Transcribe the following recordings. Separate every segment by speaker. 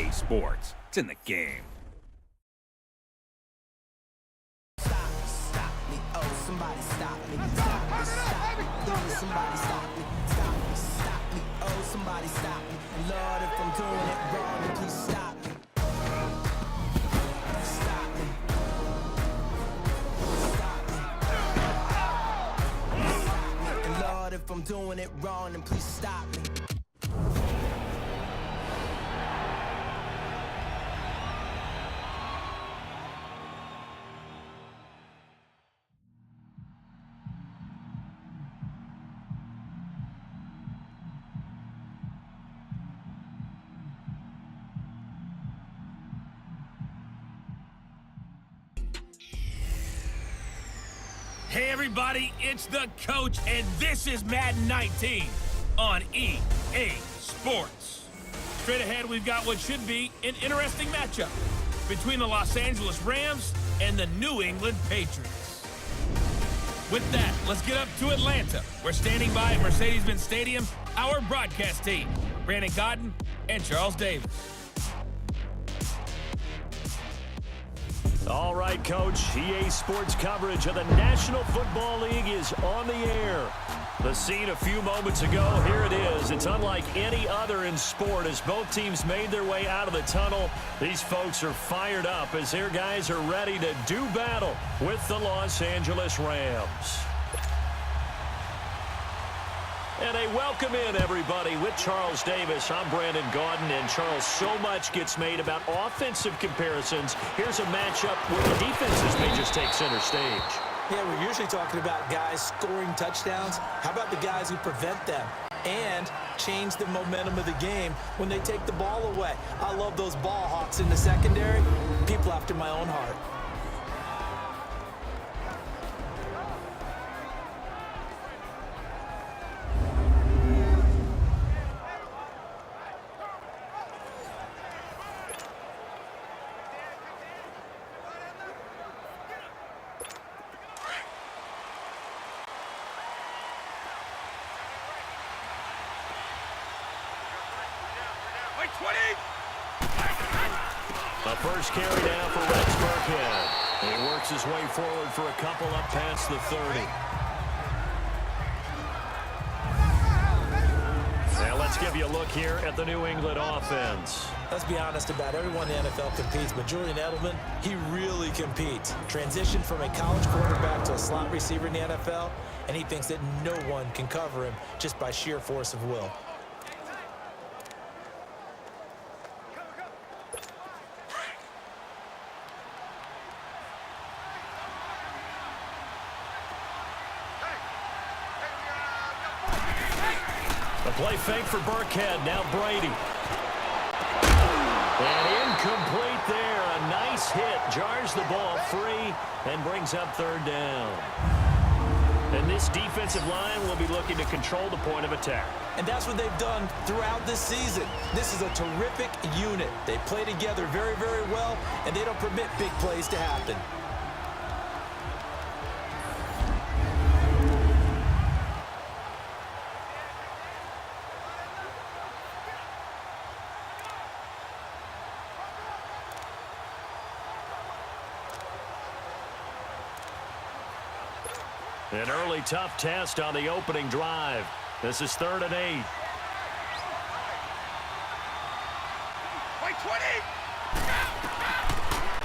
Speaker 1: EA Sports. It's in the game.
Speaker 2: Stop me, oh, somebody stop me. Stop me, please, somebody stop me. Stop me, oh, somebody stop me. Lord, if I'm doing it wrong, then please stop me. Stop me. And Lord, if I'm doing it wrong, then please stop me.
Speaker 3: Hey everybody, it's the coach, and this is Madden 19 on EA Sports. Straight ahead, we've got what should be an interesting matchup between the Los Angeles Rams and the New England Patriots. With that, let's get up to Atlanta. We're standing by at Mercedes-Benz Stadium, our broadcast team, Brandon Godden and Charles Davis.
Speaker 4: All right, Coach. EA Sports coverage of the National Football League is on the air. The scene a few moments ago, here it is. It's unlike any other in sport as both teams made their way out of the tunnel. These folks are fired up as their guys are ready to do battle with the Los Angeles Rams. And a welcome in, everybody, with Charles Davis. I'm Brandon Gaudin, and Charles, so much gets made about offensive comparisons. Here's a matchup where the defenses may just take center stage.
Speaker 5: Yeah, we're usually talking about guys scoring touchdowns. How about the guys who prevent them and change the momentum of the game when they take the ball away? I love those ball hawks in the secondary. People after my own heart.
Speaker 4: The first carry now for Rex Burkhead. He works his way forward for a couple up past the 30. Now let's give you a look here at the New England offense.
Speaker 5: Let's be honest about everyone in the NFL competes, but Julian Edelman, he really competes. Transitioned from a college quarterback to a slot receiver in the NFL, and he thinks that no one can cover him just by sheer force of will.
Speaker 4: Play fake for Burkhead. Now Brady. And incomplete there. A nice hit. Jars the ball free and brings up third down. And this defensive line will be looking to control the point of attack.
Speaker 5: And that's what they've done throughout this season. This is a terrific unit. They play together very, very well, and they don't permit big plays to happen.
Speaker 4: An early tough test on the opening drive. This is 3rd and 8.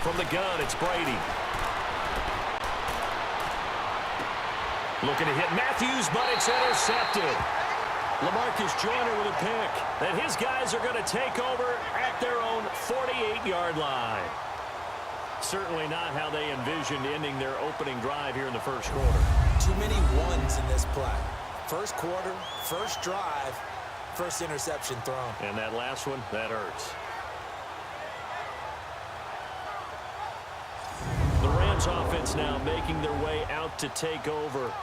Speaker 4: From the gun, it's Brady. Looking to hit Matthews, but it's intercepted. LaMarcus Joyner with a pick. And his guys are going to take over at their own 48-yard line. Certainly not how they envisioned ending their opening drive here in the first quarter.
Speaker 5: Too many ones in this play. First quarter, first drive, first interception thrown.
Speaker 4: And that last one, that hurts. The Rams offense now making their way out to take over.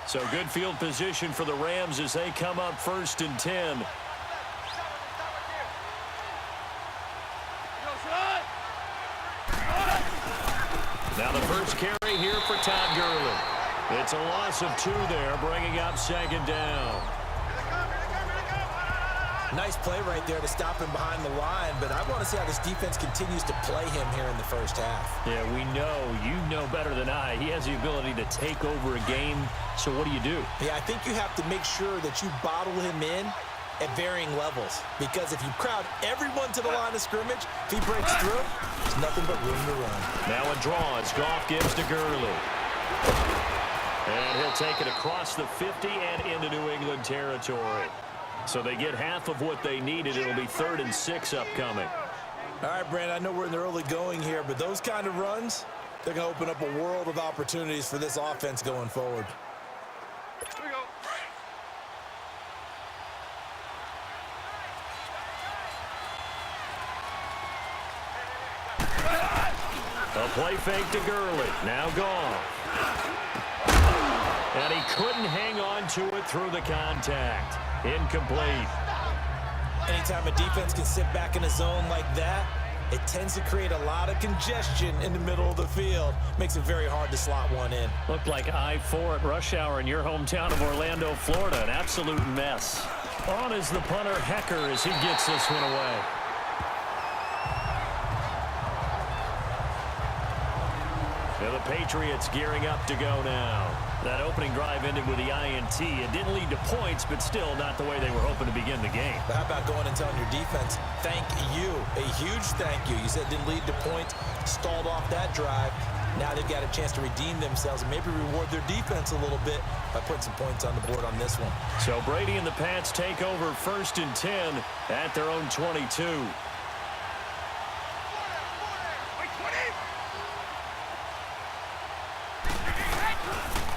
Speaker 4: So good field position for the Rams as they come up 1st and 10. Now the first carry here for Todd Gurley. It's a loss of 2 there, bringing up second down.
Speaker 5: Nice play right there to stop him behind the line, but I want to see how this defense continues to play him here in the first half.
Speaker 4: Yeah, we know. You know better than I. He has the ability to take over a game, so what do you do?
Speaker 5: Yeah, I think you have to make sure that you bottle him in at varying levels, because if you crowd everyone to the line of scrimmage, if he breaks through, there's nothing but room to run.
Speaker 4: Now a draw as Goff gives to Gurley. And he'll take it across the 50 and into New England territory. So they get half of what they needed. It'll be 3rd and 6 upcoming.
Speaker 5: All right, Brandon, I know we're in the early going here, but those kind of runs, they're going to open up a world of opportunities for this offense going forward.
Speaker 6: Here we go.
Speaker 4: A play fake to Gurley. Now Goff. And he couldn't hang on to it through the contact. Incomplete.
Speaker 5: Anytime a defense can sit back in a zone like that, it tends to create a lot of congestion in the middle of the field. Makes it very hard to slot one in.
Speaker 4: Looked like I-4 at rush hour in your hometown of Orlando, Florida. An absolute mess. On is the punter, Hecker, as he gets this one away. And the Patriots gearing up to go now. That opening drive ended with the INT. It didn't lead to points, but still not the way they were hoping to begin the game.
Speaker 5: But how about going and telling your defense, thank you, a huge thank you. You said it didn't lead to points, stalled off that drive. Now they've got a chance to redeem themselves and maybe reward their defense a little bit by putting some points on the board on this one.
Speaker 4: So Brady and the Pats take over 1st and 10 at their own 22.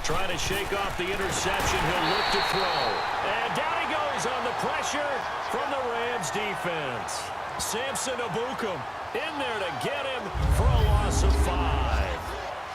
Speaker 4: Trying to shake off the interception. He'll look to throw. And down he goes on the pressure from the Rams defense. Samson Abukum in there to get him for a loss of 5.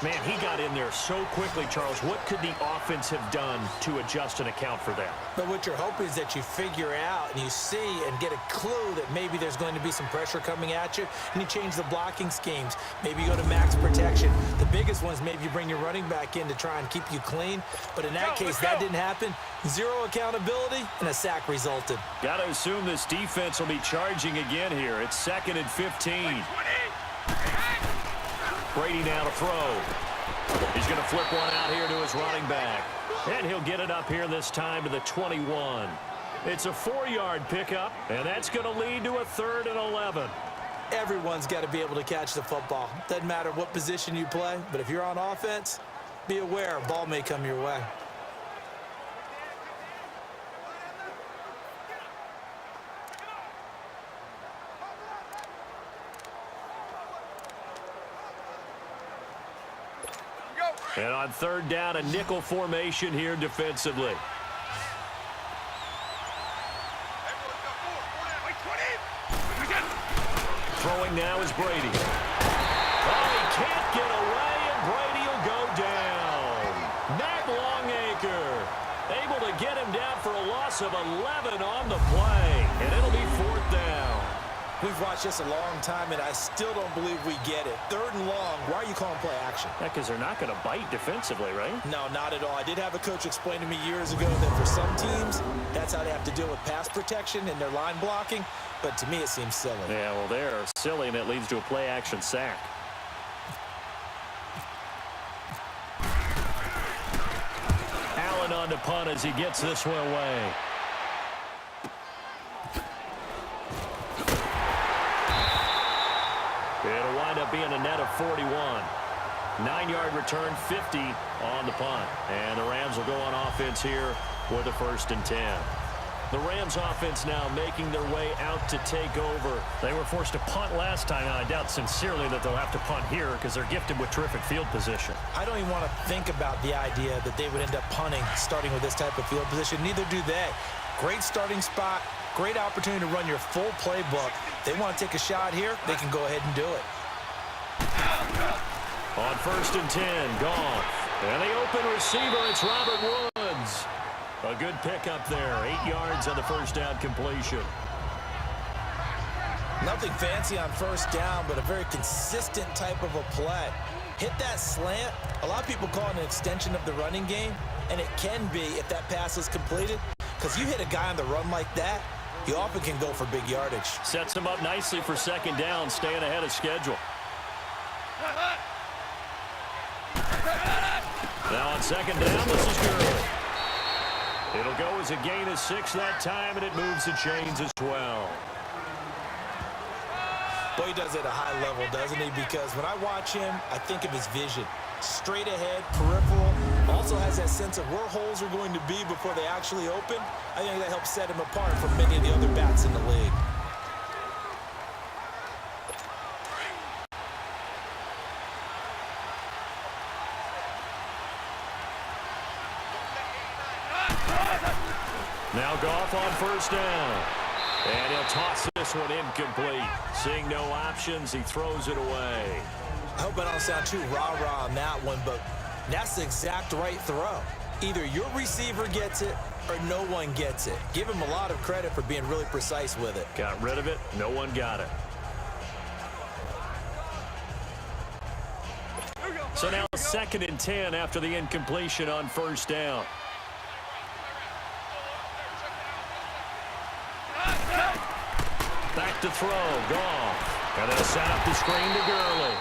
Speaker 4: Man, he got in there so quickly, Charles. What could the offense have done to adjust and account for that?
Speaker 5: But what you're hoping is that you figure out and you see and get a clue that maybe there's going to be some pressure coming at you, and you change the blocking schemes. Maybe you go to max protection. The biggest one is maybe you bring your running back in to try and keep you clean. But in that case, that didn't happen. 0 accountability, and a sack resulted.
Speaker 4: Got to assume this defense will be charging again here. It's 2nd and 15. Brady now to throw. He's going to flip one out here to his running back. And he'll get it up here this time to the 21. It's a 4-yard pickup, and that's going to lead to a 3rd and 11.
Speaker 5: Everyone's got to be able to catch the football. Doesn't matter what position you play, but if you're on offense, be aware a ball may come your way.
Speaker 4: And on 3rd down, a nickel formation here defensively. Throwing now is Brady. Oh, he can't get away, and Brady will go down. Matt Longacre able to get him down for a loss of 11 on the play, and it'll be 4th down.
Speaker 5: We've watched this a long time, and I still don't believe we get it. 3rd and long, why are you calling play action?
Speaker 4: Yeah, because they're not going to bite defensively, right?
Speaker 5: No, not at all. I did have a coach explain to me years ago that for some teams, that's how they have to deal with pass protection and their line blocking, but to me it seems silly.
Speaker 4: Yeah, well, they're silly, and it leads to a play-action sack. Allen on to punt as he gets this one away. It'll wind up being a net of 41. 9-yard return, 50 on the punt. And the Rams will go on offense here with a 1st and 10. The Rams offense now making their way out to take over. They were forced to punt last time, and I doubt sincerely that they'll have to punt here because they're gifted with terrific field position.
Speaker 5: I don't even want to think about the idea that they would end up punting starting with this type of field position. Neither do they. Great starting spot. Great opportunity to run your full playbook. They want to take a shot here, they can go ahead and do it.
Speaker 4: On 1st and 10, Goff. And the open receiver, it's Robert Woods. A good pickup there, 8 yards on the 1st down completion.
Speaker 5: Nothing fancy on 1st down, but a very consistent type of a play. hit that slant. A lot of people call it an extension of the running game, and it can be if that pass is completed, because you hit a guy on the run like that, he often can go for big yardage.
Speaker 4: Sets him up nicely for second down, staying ahead of schedule. Now on second down, this is Gurley. It'll go as a gain of 6 that time, and it moves the chains as well.
Speaker 5: Boy, he does it at a high level, doesn't he? Because when I watch him, I think of his vision. Straight ahead, peripheral. Also has that sense of where holes are going to be before they actually open. I think that helps set him apart from many of the other backs in the league.
Speaker 4: Now Goff on first down. And he'll toss this one incomplete. Seeing no options, he throws it away.
Speaker 5: I hope I don't sound too rah-rah on that one, but that's the exact right throw. Either your receiver gets it or no one gets it. Give him a lot of credit for being really precise with it.
Speaker 4: Got rid of it. No one got it. So now 2nd and 10 after the incompletion on first down. Back to throw, Goff. And they'll set up the screen to Gurley.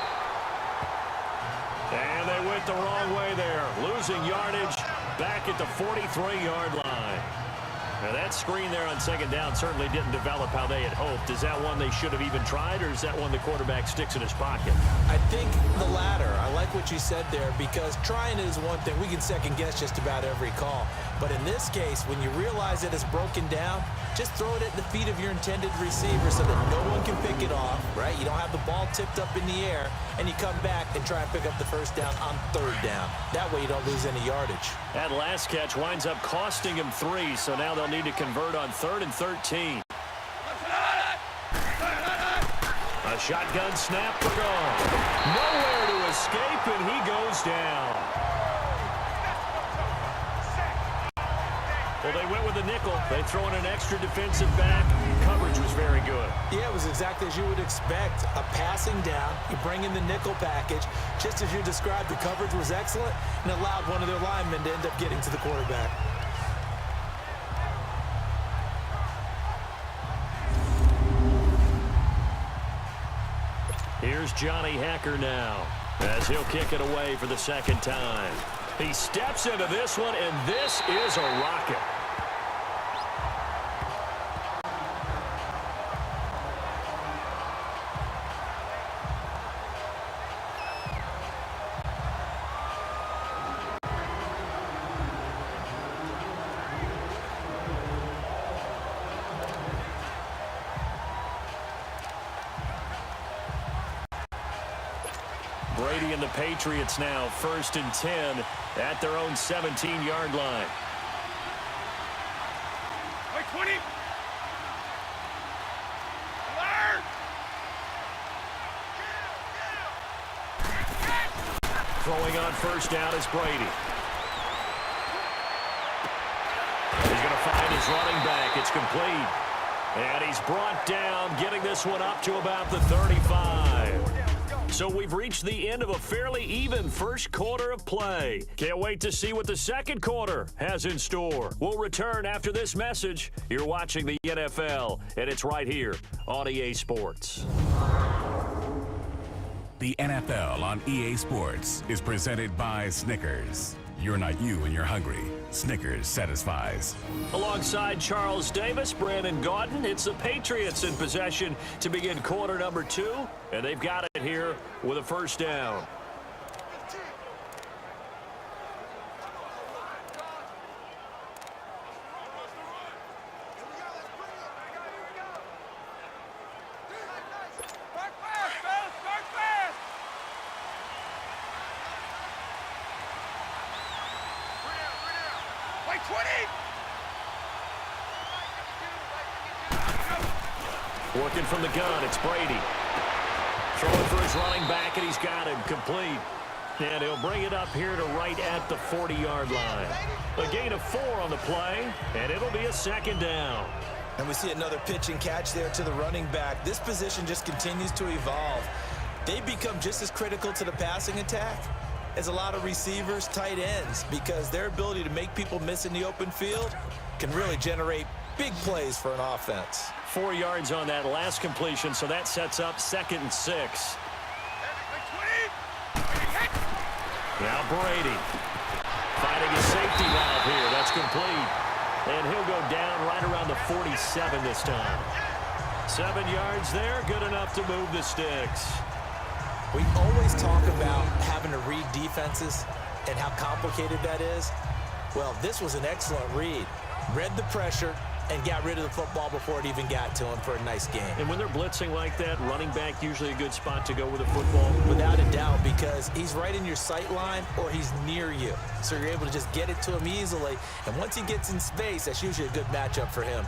Speaker 4: And they went the wrong way there. Losing yardage back at the 43-yard line. Now that screen there on second down certainly didn't develop how they had hoped. Is that one they should have even tried, or is that one the quarterback sticks in his pocket?
Speaker 5: I think the latter. I like what you said there, because trying it is one thing. We can second guess just about every call. But in this case, when you realize that it's broken down, just throw it at the feet of your intended receiver so that no one can pick it off, right? You don't have the ball tipped up in the air, and you come back and try and pick up the first down on third down. That way you don't lose any yardage.
Speaker 4: That last catch winds up costing him 3, so now they'll need to convert on 3rd and 13. A shotgun snap for Goff. Nowhere to escape, and he goes down. Well, they went with the nickel. They throw in an extra defensive back. Coverage was very good.
Speaker 5: Yeah, it was exactly as you would expect. A passing down. You bring in the nickel package. Just as you described, the coverage was excellent and allowed one of their linemen to end up getting to the quarterback.
Speaker 4: Here's Johnny Hacker now as he'll kick it away for the second time. He steps into this one, and this is a rocket. Brady and the Patriots now 1st and 10 at their own 17-yard line.
Speaker 6: Wait, 20. Alert!
Speaker 4: Throwing on first down is Brady. He's going to find his running back. It's complete. And he's brought down, getting this one up to about the 35. So we've reached the end of a fairly even first quarter of play. Can't wait to see what the second quarter has in store. We'll return after this message. You're watching the NFL, and it's right here on EA Sports.
Speaker 1: The NFL on EA Sports is presented by Snickers. You're not you when you're hungry. Snickers satisfies.
Speaker 4: Alongside Charles Davis, Brandon Gaudin, it's the Patriots in possession to begin quarter number 2, and they've got it here with a first down. Working from the gun, it's Brady. Throwing for his running back, and he's got him complete. And he'll bring it up here to right at the 40-yard line. A gain of 4 on the play, and it'll be a second down.
Speaker 5: And we see another pitch and catch there to the running back. This position just continues to evolve. they become just as critical to the passing attack as a lot of receivers, tight ends, because their ability to make people miss in the open field can really generate big plays for an offense.
Speaker 4: 4 yards on that last completion, so that sets up 2nd and 6. Now Brady finding a safety valve here. That's complete. And he'll go down right around the 47 this time. 7 yards there, good enough to move the sticks.
Speaker 5: We always talk about having to read defenses and how complicated that is. Well, this was an excellent read. Read the pressure and got rid of the football before it even got to him for a nice game.
Speaker 4: And when they're blitzing like that, running back usually a good spot to go with a football?
Speaker 5: Without a doubt, because he's right in your sight line or he's near you. So you're able to just get it to him easily. And once he gets in space, that's usually a good matchup for him.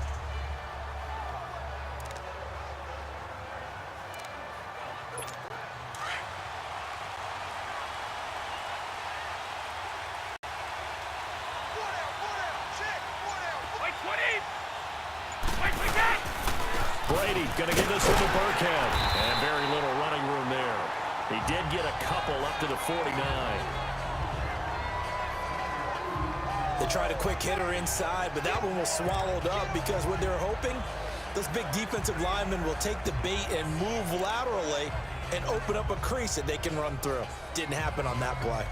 Speaker 4: Brady going to give this one to Burkhead. And very little running room there. He did get a couple up to the 49.
Speaker 5: They tried a quick hitter inside, but that one was swallowed up because what they're hoping, those big defensive linemen will take the bait and move laterally and open up a crease that they can run through. Didn't happen on that play.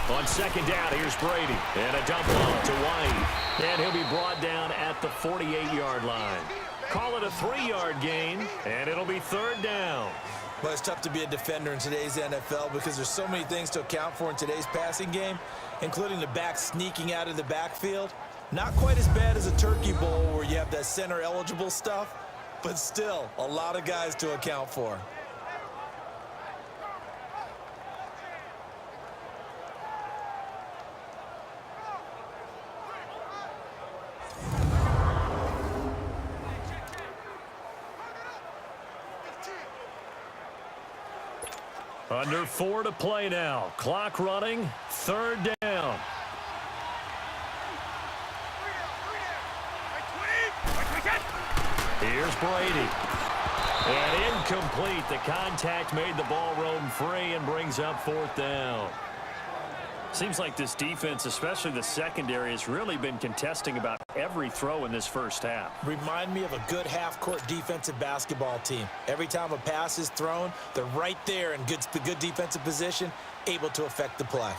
Speaker 4: On 2nd down, here's Brady. And a dump off to White. And he'll be brought down at the 48-yard line. Call it a 3-yard gain, and it'll be 3rd down.
Speaker 5: Well, it's tough to be a defender in today's NFL because there's so many things to account for in today's passing game, including the back sneaking out of the backfield. Not quite as bad as a turkey bowl where you have that center-eligible stuff, but still a lot of guys to account for.
Speaker 4: Under 4 to play now. Clock running. 3rd down. Here's Brady. And incomplete. The contact made the ball roam free and brings up 4th down. Seems like this defense, especially the secondary, has really been contesting about every throw in this first half.
Speaker 5: Remind me of a good half-court defensive basketball team. Every time a pass is thrown, they're right there in good defensive position, able to affect the play.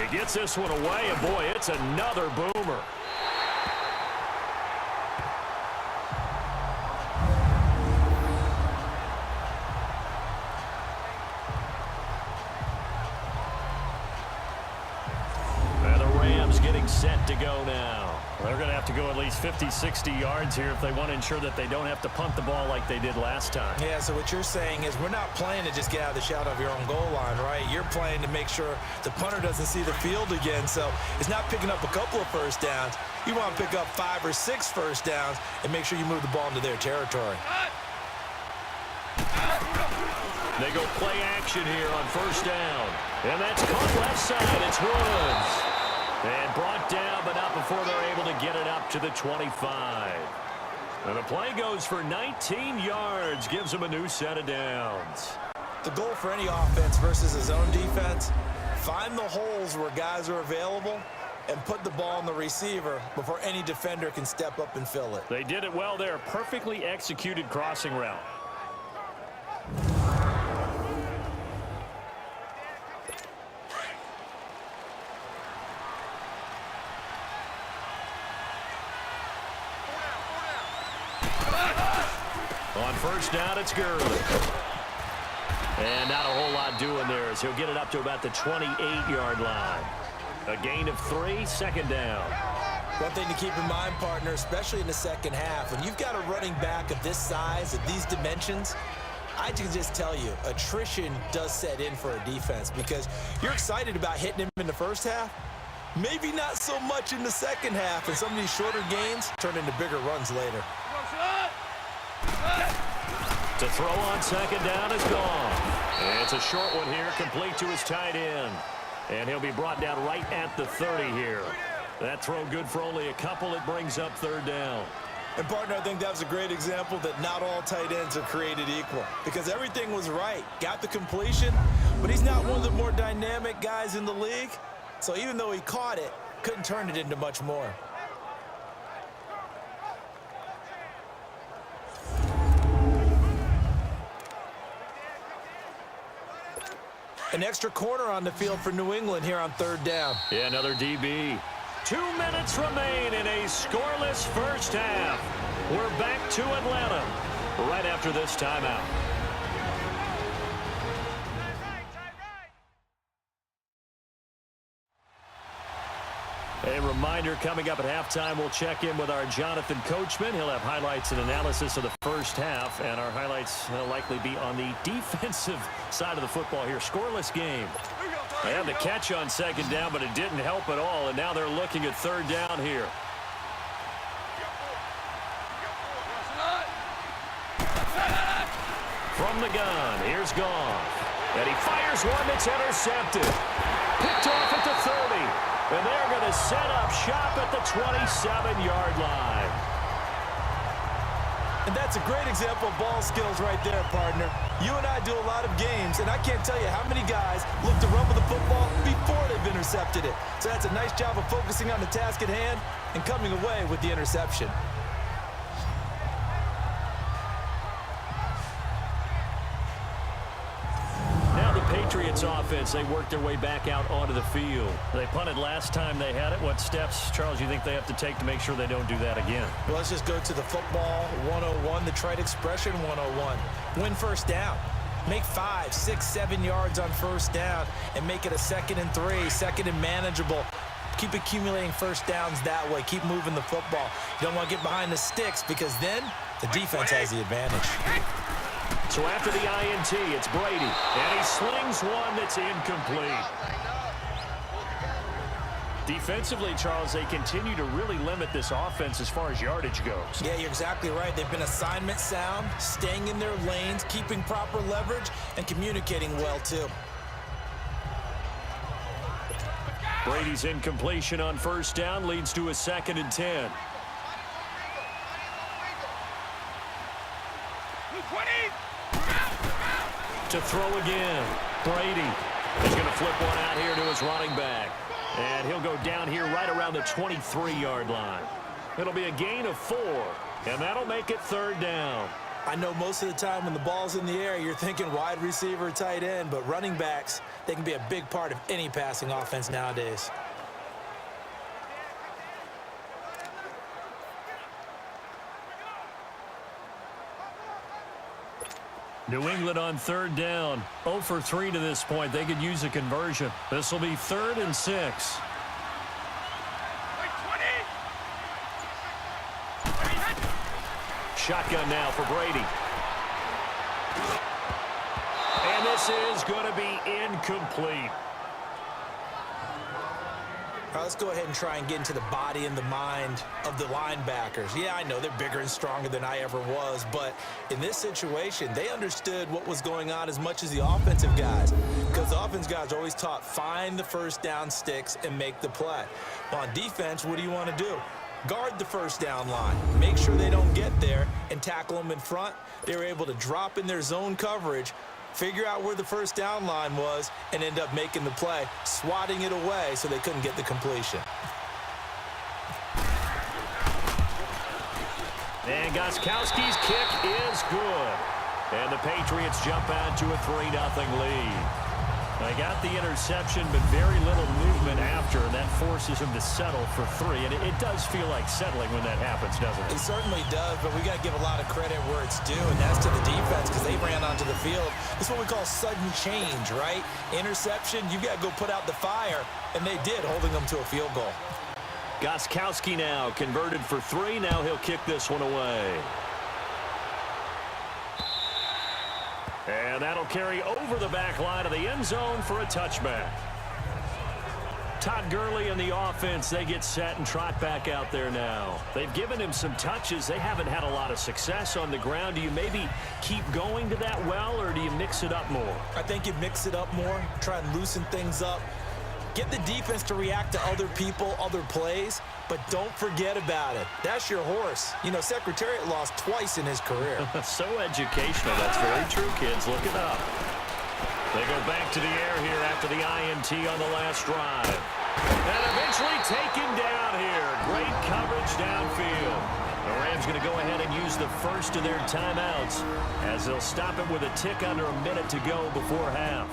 Speaker 4: He gets this one away, and boy, it's another boomer. Set to go now. They're going to have to go at least 50, 60 yards here if they want to ensure that they don't have to punt the ball like they did last time.
Speaker 5: Yeah, so what you're saying is we're not playing to just get out of the shadow of your own goal line, right? You're playing to make sure the punter doesn't see the field again. So it's not picking up a couple of first downs. You want to pick up 5 or 6 first downs and make sure you move the ball into their territory.
Speaker 4: They go play action here on 1st down. And that's caught left side. It's Woods. And brought down, but not before they're able to get it up to the 25. And the play goes for 19 yards, gives them a new set of downs.
Speaker 5: The goal for any offense versus a zone defense, find the holes where guys are available and put the ball on the receiver before any defender can step up and fill it.
Speaker 4: They did it well there. Perfectly executed crossing route. On 1st down, it's Gurley. And not a whole lot doing there as he'll get it up to about the 28-yard line. A gain of 3, 2nd down.
Speaker 5: One thing to keep in mind, partner, especially in the second half, when you've got a running back of this size, of these dimensions, I can just tell you, attrition does set in for a defense because you're excited about hitting him in the first half. Maybe not so much in the second half, and some of these shorter gains turn into bigger runs later.
Speaker 4: To throw on second down is gone. It's a short one here, complete to his tight end. And he'll be brought down right at the 30 here. That throw good for only a couple. It brings up third down.
Speaker 5: And, partner, I think that was a great example that not all tight ends are created equal, because everything was right. Got the completion, but he's not one of the more dynamic guys in the league. So even though he caught it, couldn't turn it into much more. An extra corner on the field for New England here on third down.
Speaker 4: Yeah, another DB. 2 minutes remain in a scoreless first half. We're back to Atlanta right after this timeout. A reminder, coming up at halftime, we'll check in with our Jonathan Coachman. He'll have highlights and analysis of the first half, and our highlights will likely be on the defensive side of the football here. Scoreless game. They had the catch on second down, but it didn't help at all, and now they're looking at third down here. From the gun, here's Goff. And he fires one that's intercepted. Picked off at the 30. And they're going to set up shop at the 27-yard line.
Speaker 5: And that's a great example of ball skills right there, partner. You and I do a lot of games, and I can't tell you how many guys look to run with the football before they've intercepted it. So that's a nice job of focusing on the task at hand and coming away with the interception.
Speaker 4: Patriots offense, they worked their way back out onto the field. They punted last time they had it. What steps, Charles, you think they have to take to make sure they don't do that again?
Speaker 5: Well, let's just go to the football 101, the trite expression 101. Win first down. Make 5, 6, 7 yards on first down and make it a 2nd and 3, 2nd and manageable. Keep accumulating first downs that way. Keep moving the football. You don't want to get behind the sticks because then the defense has the advantage.
Speaker 4: So after the INT, it's Brady. And he slings one that's incomplete. Defensively, Charles, they continue to really limit this offense as far as yardage goes.
Speaker 5: Yeah, you're exactly right. They've been assignment sound, staying in their lanes, keeping proper leverage, and communicating well, too.
Speaker 4: Brady's incompletion on first down leads to a 2nd and 10. To throw again. Brady is going to flip one out here to his running back. And he'll go down here right around the 23-yard line. It'll be a gain of 4, and that'll make it third down.
Speaker 5: I know most of the time when the ball's in the air, you're thinking wide receiver, tight end, but running backs, they can be a big part of any passing offense nowadays.
Speaker 4: New England on third down. 0 for 3 to this point. They could use a conversion. This will be 3rd and 6. Shotgun now for Brady. And this is going to be incomplete.
Speaker 5: All right, let's go ahead and try and get into the body and the mind of the linebackers. Yeah, I know they're bigger and stronger than I ever was, but in this situation, they understood what was going on as much as the offensive guys, because the offensive guys are always taught, find the first down sticks and make the play. Well, on defense, what do you want to do? Guard the first down line. Make sure they don't get there and tackle them in front. They were able to drop in their zone coverage, figure out where the first down line was, and end up making the play, swatting it away so they couldn't get the completion.
Speaker 4: And Gostkowski's kick is good. And the Patriots jump out to a 3-0 lead. They got the interception, but very little movement after, and that forces them to settle for 3. And it does feel like settling when that happens, doesn't it?
Speaker 5: It certainly does, but we got to give a lot of credit where it's due, and that's to the defense because they ran onto the field. It's what we call sudden change, right? Interception, you got to go put out the fire, and they did, holding them to a field goal.
Speaker 4: Gostkowski now converted for 3. Now he'll kick this one away. And that'll carry over the back line of the end zone for a touchback. Todd Gurley and the offense, they get set and trot back out there now. They've given him some touches. They haven't had a lot of success on the ground. Do you maybe keep going to that well, or do you mix it up more?
Speaker 5: I think you mix it up more, try and loosen things up. Get the defense to react to other people, other plays, but don't forget about it. That's your horse. You know, Secretariat lost twice in his career.
Speaker 4: So educational. That's very true, kids. Look it up. They go back to the air here after the INT on the last drive. And eventually taken down here. Great coverage downfield. The Rams going to go ahead and use the first of their timeouts as they'll stop it with a tick under a minute to go before half.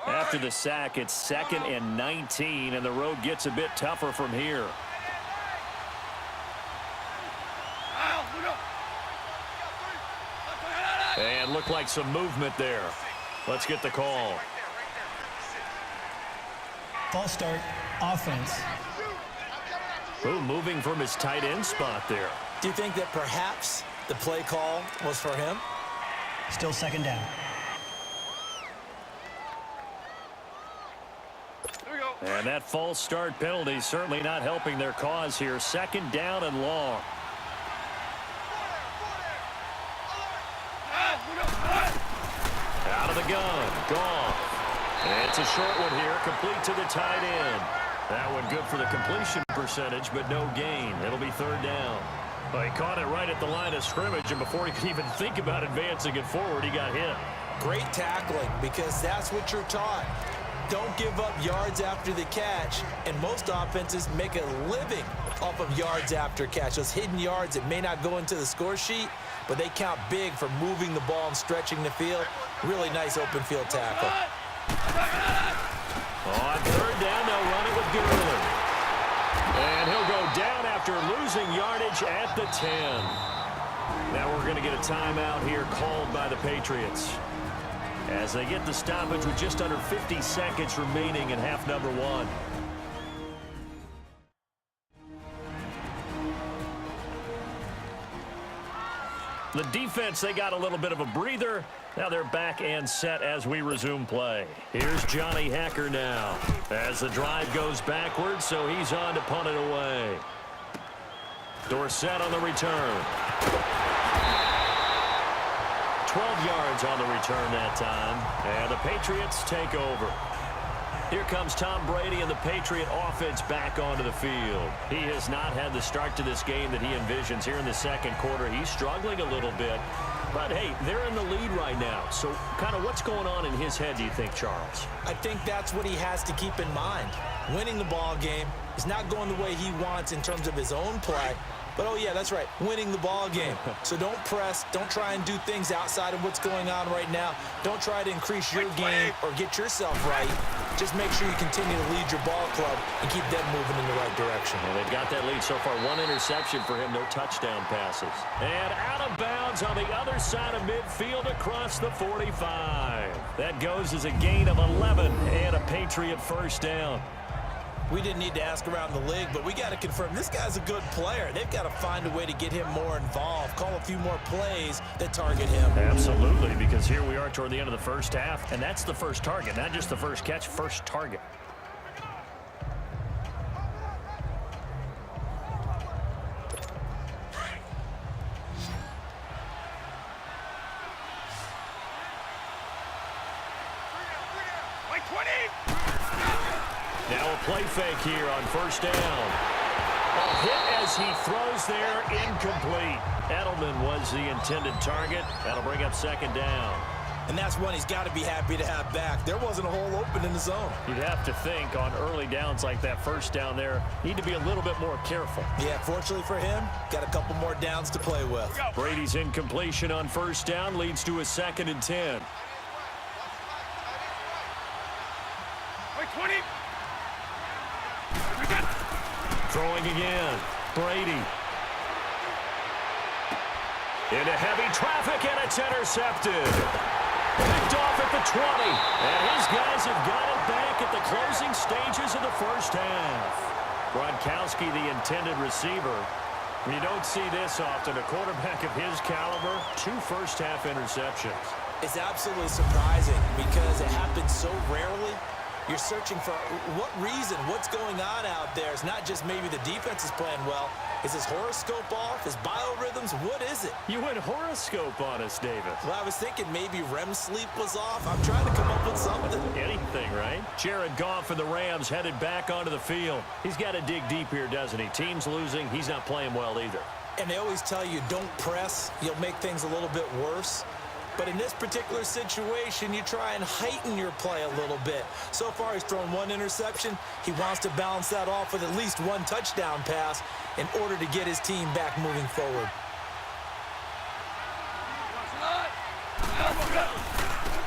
Speaker 4: After the sack, it's 2nd and 19, and the road gets a bit tougher from here. And looked like some movement there. Let's get the call.
Speaker 7: False start, offense.
Speaker 4: Ooh, moving from his tight end spot there.
Speaker 5: Do you think that perhaps the play call was for him?
Speaker 7: Still 2nd down.
Speaker 4: And that false start penalty certainly not helping their cause here. 2nd down and long. Out of the gun. Goff. And it's a short one here, complete to the tight end. That one good for the completion percentage, but no gain. It'll be 3rd down. Well, he caught it right at the line of scrimmage, and before he could even think about advancing it forward, he got hit.
Speaker 5: Great tackling, because that's what you're taught. Don't give up yards after the catch, and most offenses make a living off of yards after catch. Those hidden yards that may not go into the score sheet, but they count big for moving the ball and stretching the field. Really nice open field tackle.
Speaker 4: On 3rd down, they'll run it with Gurley. And he'll go down after losing yardage at the 10. Now we're going to get a timeout here called by the Patriots, as they get the stoppage with just under 50 seconds remaining in half number 1. The defense, they got a little bit of a breather. Now they're back and set as we resume play. Here's Johnny Hacker now as the drive goes backwards, so he's on to punt it away. Dorsett on the return. 12 yards on the return that time, and the Patriots take over. Here comes Tom Brady and the Patriot offense back onto the field. He has not had the start to this game that he envisions here in the 2nd quarter. He's struggling a little bit, but hey, they're in the lead right now. So kind of what's going on in his head, do you think, Charles?
Speaker 5: I think that's what he has to keep in mind. Winning the ball game is not going the way he wants in terms of his own play. But, oh, yeah, that's right, winning the ball game. So don't press. Don't try and do things outside of what's going on right now. Don't try to increase your game or get yourself right. Just make sure you continue to lead your ball club and keep them moving in the right direction.
Speaker 4: Well, they've got that lead so far. 1 interception for him, no touchdown passes. And out of bounds on the other side of midfield across the 45. That goes as a gain of 11 and a Patriot 1st down.
Speaker 5: We didn't need to ask around the league, but we got to confirm this guy's a good player. They've got to find a way to get him more involved, call a few more plays that target him.
Speaker 4: Absolutely, because here we are toward the end of the 1st half, and that's the first target, not just the first catch, first target. Now a play fake here on 1st down. A hit as he throws there, incomplete. Edelman was the intended target. That'll bring up 2nd down.
Speaker 5: And that's one he's got to be happy to have back. There wasn't a hole open in the zone.
Speaker 4: You'd have to think on early downs like that 1st down there, need to be a little bit more careful.
Speaker 5: Yeah, fortunately for him, got a couple more downs to play with.
Speaker 4: Brady's incompletion on 1st down leads to a 2nd and 10.
Speaker 6: 20.
Speaker 4: Throwing again. Brady. Into heavy traffic, and it's intercepted. Picked off at the 20. And his guys have got it back at the closing stages of the 1st half. Gronkowski, the intended receiver. You don't see this often. A quarterback of his caliber, 2 first-half interceptions.
Speaker 5: It's absolutely surprising because it happens so rarely. You're searching for what reason, what's going on out there. It's not just maybe the defense is playing well. Is his horoscope off? His biorhythms? What is it?
Speaker 4: You went horoscope on us, Davis.
Speaker 5: Well, I was thinking maybe REM sleep was off. I'm trying to come up with something.
Speaker 4: Anything, right? Jared Goff for the Rams headed back onto the field. He's got to dig deep here, doesn't he? Team's losing. He's not playing well either.
Speaker 5: And they always tell you, don't press. You'll make things a little bit worse. But in this particular situation, you try and heighten your play a little bit. So far, he's thrown 1 interception. He wants to balance that off with at least 1 touchdown pass in order to get his team back moving forward.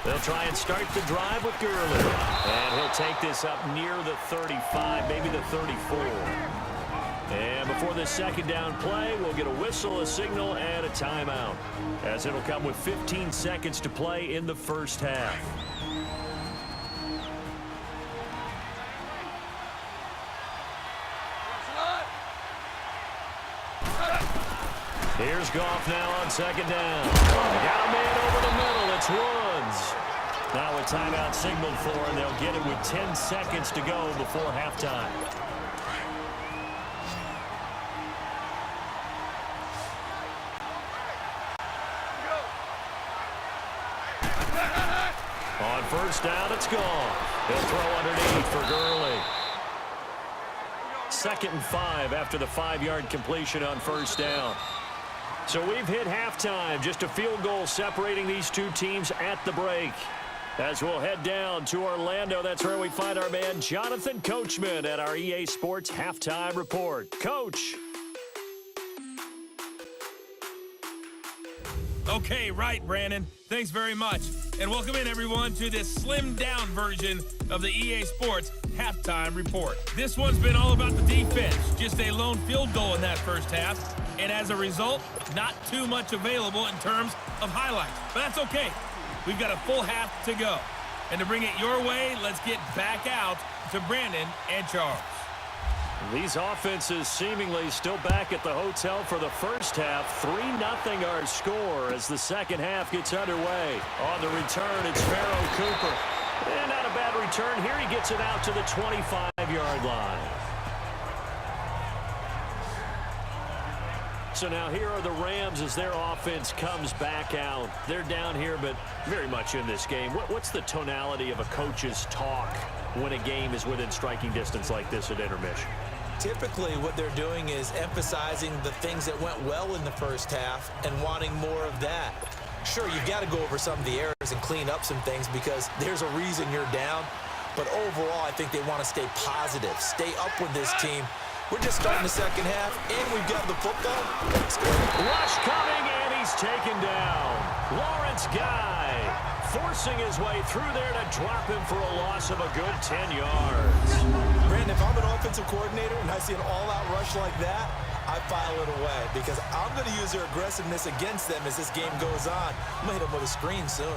Speaker 4: They'll try and start the drive with Gurley. And he'll take this up near the 35, maybe the 34. And before this second down play, we'll get a whistle, a signal, and a timeout, as it'll come with 15 seconds to play in the first half. Here's Goff now on second down. Got a man over the middle. It's Woods. Now a timeout signaled for, and they'll get it with 10 seconds to go before halftime. On first down, it's gone. He'll throw underneath for Gurley. 2nd and 5 after the 5-yard completion on first down. So we've hit halftime. Just a field goal separating these two teams at the break. As we'll head down to Orlando, that's where we find our man Jonathan Coachman at our EA Sports Halftime Report. Coach.
Speaker 3: Okay, right, Brandon. Thanks very much. And welcome in, everyone, to this slimmed-down version of the EA Sports Halftime Report. This one's been all about the defense. Just a lone field goal in that first half. And as a result, not too much available in terms of highlights. But that's okay. We've got a full half to go. And to bring it your way, let's get back out to Brandon and Charles.
Speaker 4: These offenses seemingly still back at the hotel for the first half. 3-0 our score as the second half gets underway. On the return, it's Pharaoh Cooper. And not a bad return here. He gets it out to the 25-yard line. So now here are the Rams as their offense comes back out. They're down here, but very much in this game. What's the tonality of a coach's talk when a game is within striking distance like this at intermission?
Speaker 5: Typically, what they're doing is emphasizing the things that went well in the first half and wanting more of that. Sure, you've got to go over some of the errors and clean up some things because there's a reason you're down. But overall, I think they want to stay positive, stay up with this team. We're just starting the second half, and we've got the football. Let's go.
Speaker 4: Rush coming, and he's taken down. Lawrence Guy forcing his way through there to drop him for a loss of a good 10 yards.
Speaker 5: Brandon, if I'm an offensive coordinator and I see an all-out rush like that, I file it away because I'm going to use their aggressiveness against them as this game goes on. I'm going to hit them with a screen soon.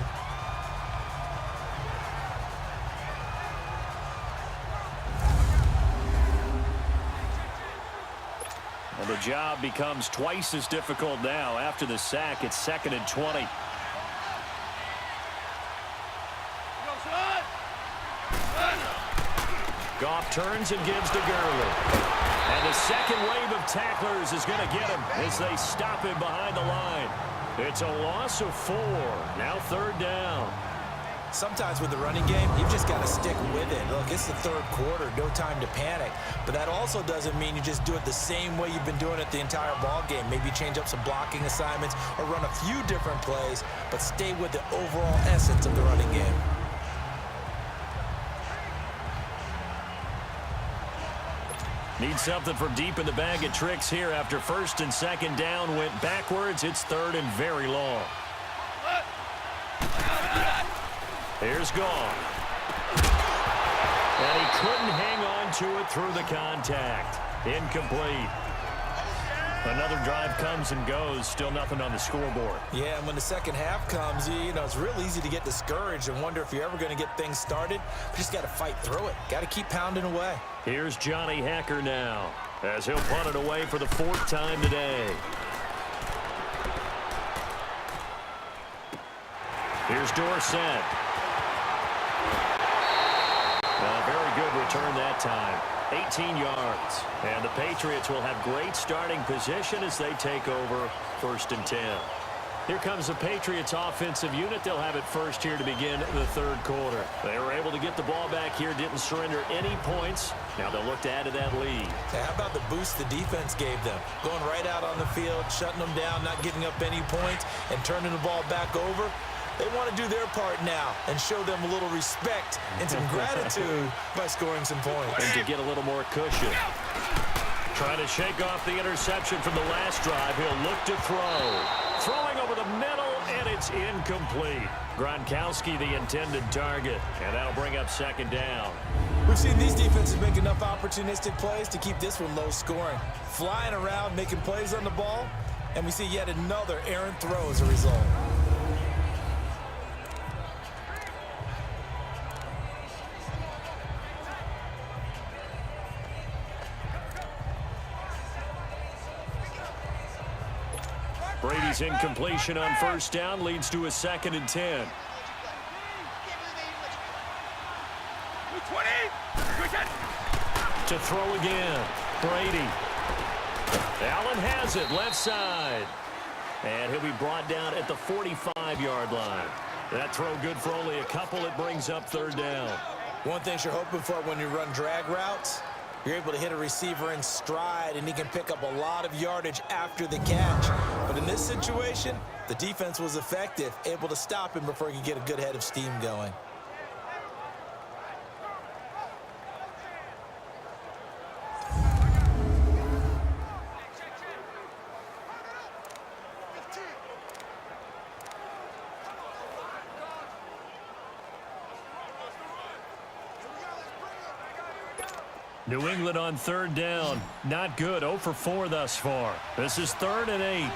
Speaker 4: And the job becomes twice as difficult now. After the sack, it's 2nd and 20. Goff turns and gives to Gurley. And the second wave of tacklers is going to get him as they stop him behind the line. It's a loss of 4. Now 3rd down.
Speaker 5: Sometimes with the running game, you've just got to stick with it. Look, it's the third quarter, no time to panic. But that also doesn't mean you just do it the same way you've been doing it the entire ball game. Maybe change up some blocking assignments or run a few different plays, but stay with the overall essence of the running game.
Speaker 4: Need something from deep in the bag of tricks here after 1st and 2nd down went backwards. It's 3rd and very long. Here's Goff. And he couldn't hang on to it through the contact. Incomplete. Another drive comes and goes, still nothing on the scoreboard.
Speaker 5: Yeah, and when the second half comes, you know, it's real easy to get discouraged and wonder if you're ever going to get things started. You just got to fight through it. Got to keep pounding away.
Speaker 4: Here's Johnny Hacker now, as he'll punt it away for the 4th time today. Here's Dorsett. A very good return that time. 18 yards. And the Patriots will have great starting position as they take over 1st and 10. Here comes the Patriots offensive unit. They'll have it first here to begin the 3rd quarter. They were able to get the ball back here, didn't surrender any points. Now they'll look to add to that lead.
Speaker 5: Hey, how about the boost the defense gave them? Going right out on the field, shutting them down, not giving up any points, and turning the ball back over. They want to do their part now and show them a little respect and some gratitude by scoring some points.
Speaker 4: And to get a little more cushion. Trying to shake off the interception from the last drive. He'll look to throw. Throwing over the middle, and it's incomplete. Gronkowski, the intended target, and that'll bring up 2nd down.
Speaker 5: We've seen these defenses make enough opportunistic plays to keep this one low scoring. Flying around, making plays on the ball, and we see yet another errant throw as a result.
Speaker 4: Brady's incompletion on 1st down leads to a 2nd and 10. To throw again. Brady. Allen has it left side. And he'll be brought down at the 45-yard line. That throw good for only a couple. It brings up 3rd down.
Speaker 5: One thing you're hoping for when you run drag routes, you're able to hit a receiver in stride, and he can pick up a lot of yardage after the catch. But in this situation, the defense was effective, able to stop him before he could get a good head of steam going.
Speaker 4: New England on 3rd down. Not good. 0 for 4 thus far. This is 3rd and 8.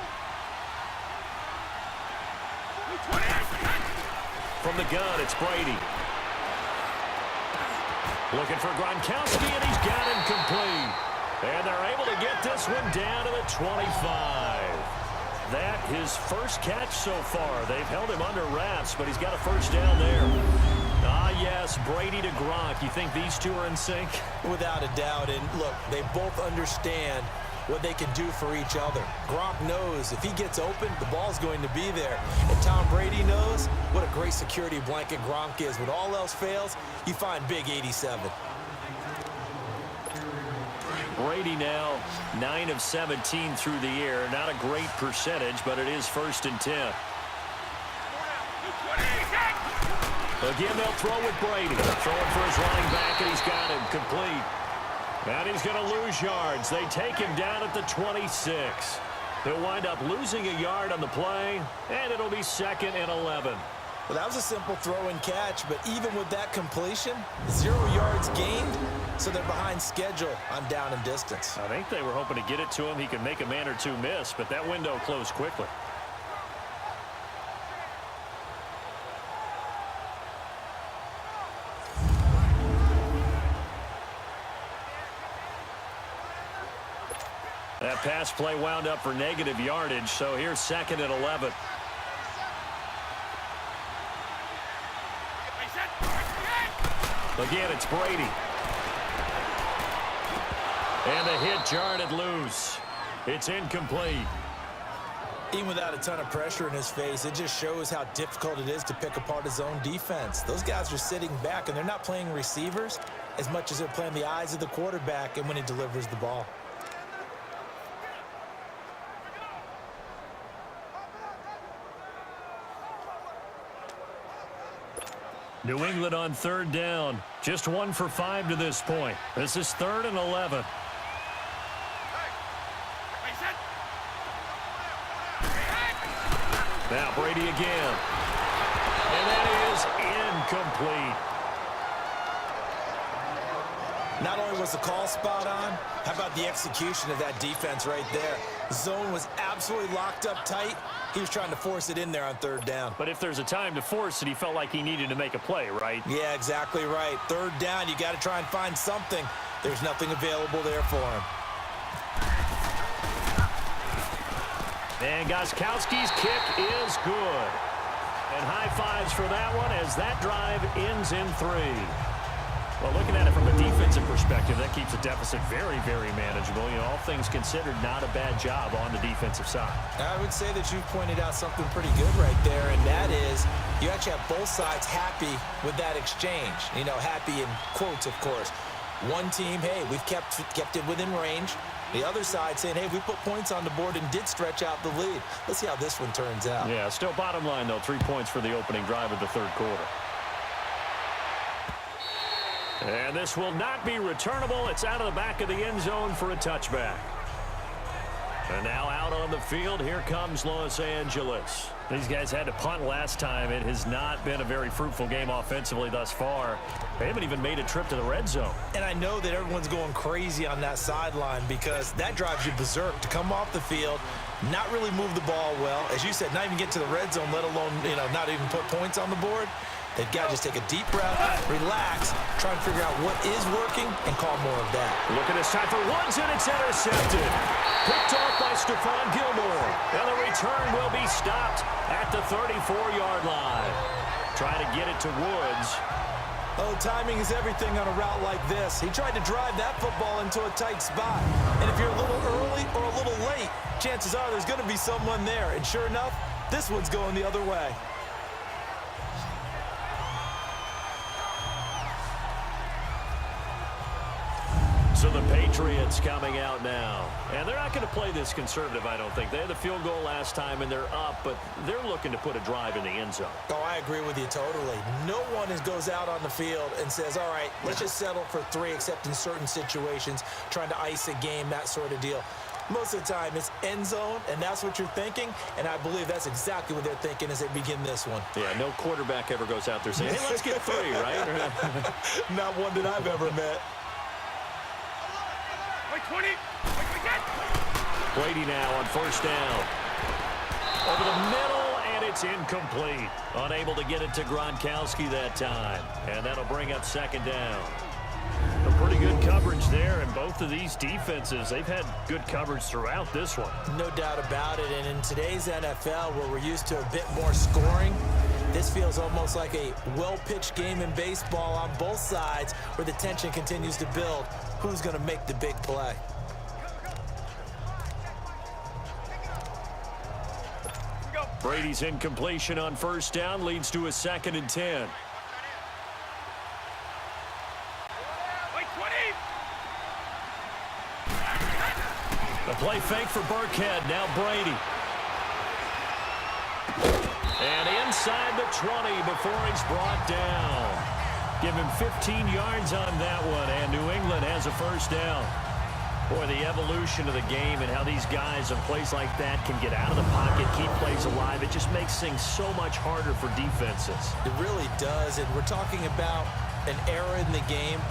Speaker 4: From the gun, it's Brady. Looking for Gronkowski, and he's got him complete. And they're able to get this one down to the 25. That his first catch so far. They've held him under wraps, but he's got a 1st down there. Ah, yes, Brady to Gronk. You think these two are in sync?
Speaker 5: Without a doubt. And look, they both understand what they can do for each other. Gronk knows if he gets open, the ball's going to be there. And Tom Brady knows what a great security blanket Gronk is. When all else fails, you find big 87.
Speaker 4: Brady now 9 of 17 through the air. Not a great percentage, but it is 1st and 10. Again, they'll throw with Brady. Throwing for his running back, and he's got him complete. And he's going to lose yards. They take him down at the 26. He'll wind up losing a yard on the play, and it'll be 2nd and 11.
Speaker 5: Well, that was a simple throw and catch, but even with that completion, 0 yards gained, so they're behind schedule on down and distance.
Speaker 4: I think they were hoping to get it to him. He could make a man or two miss, but that window closed quickly. That pass play wound up for negative yardage, so here's 2nd and 11. Again, it's Brady. And the hit jarred it loose. It's incomplete.
Speaker 5: Even without a ton of pressure in his face, it just shows how difficult it is to pick apart his own defense. Those guys are sitting back, and they're not playing receivers as much as they're playing the eyes of the quarterback and when he delivers the ball.
Speaker 4: New England on 3rd down. Just 1 for 5 to this point. This is 3rd and 11. Now Brady again. And that is incomplete.
Speaker 5: Not only was the call spot on, how about the execution of that defense right there? Zone was absolutely locked up tight. He was trying to force it in there on third down.
Speaker 4: But if there's a time to force it, he felt like he needed to make a play, right?
Speaker 5: Yeah, exactly right. Third down, you got to try and find something. There's nothing available there for him.
Speaker 4: And Gostkowski's kick is good. And high fives for that one as that drive ends in 3. Well, looking at it from a defensive perspective, that keeps the deficit very, very manageable. You know, all things considered, not a bad job on the defensive side.
Speaker 5: I would say that you've pointed out something pretty good right there, and that is you actually have both sides happy with that exchange. You know, happy in quotes, of course. One team, hey, we've kept it within range. The other side saying, hey, we put points on the board and did stretch out the lead. Let's see how this one turns out.
Speaker 4: Yeah, still bottom line, though, 3 points for the opening drive of the third quarter. And this will not be returnable. It's out of the back of the end zone for a touchback. And now out on the field, here comes Los Angeles. These guys had to punt last time. It has not been a very fruitful game offensively thus far. They haven't even made a trip to the red zone.
Speaker 5: And I know that everyone's going crazy on that sideline because that drives you berserk to come off the field, not really move the ball well. As you said, not even get to the red zone, let alone, you know, not even put points on the board. They've got to just take a deep breath, relax, try and figure out what is working, and call more of that.
Speaker 4: Look at this time for Woods, and it's intercepted. Picked off by Stephon Gilmore. And the return will be stopped at the 34-yard line. Trying to get it to Woods.
Speaker 5: Oh, timing is everything on a route like this. He tried to drive that football into a tight spot. And if you're a little early or a little late, chances are there's going to be someone there. And sure enough, this one's going the other way.
Speaker 4: So the Patriots coming out now. And they're not going to play this conservative, I don't think. They had the field goal last time, and they're up, but they're looking to put a drive in the end zone.
Speaker 5: Oh, I agree with you totally. No one goes out on the field and says, all right, let's just settle for 3, except in certain situations, trying to ice a game, that sort of deal. Most of the time, it's end zone, and that's what you're thinking, and I believe that's exactly what they're thinking as they begin this one.
Speaker 4: Yeah, no quarterback ever goes out there saying, hey, let's get 3, right?
Speaker 5: Not one that I've ever met.
Speaker 6: 20.
Speaker 4: Brady now on first down. Over the middle, and it's incomplete. Unable to get it to Gronkowski that time. And that'll bring up second down. A pretty good coverage there, and both of these defenses, they've had good coverage throughout this one.
Speaker 5: No doubt about it, and in today's NFL, where we're used to a bit more scoring, this feels almost like a well-pitched game in baseball on both sides where the tension continues to build. Who's going to make the big play?
Speaker 4: Brady's incompletion on first down leads to a 2nd and 10. The play fake for Burkhead. Now Brady. And inside the 20 before he's brought down. Give him 15 yards on that one, and New England has a first down. Boy, the evolution of the game and how these guys in plays like that can get out of the pocket, keep plays alive, it just makes things so much harder for defenses.
Speaker 5: It really does, and we're talking about an era in the game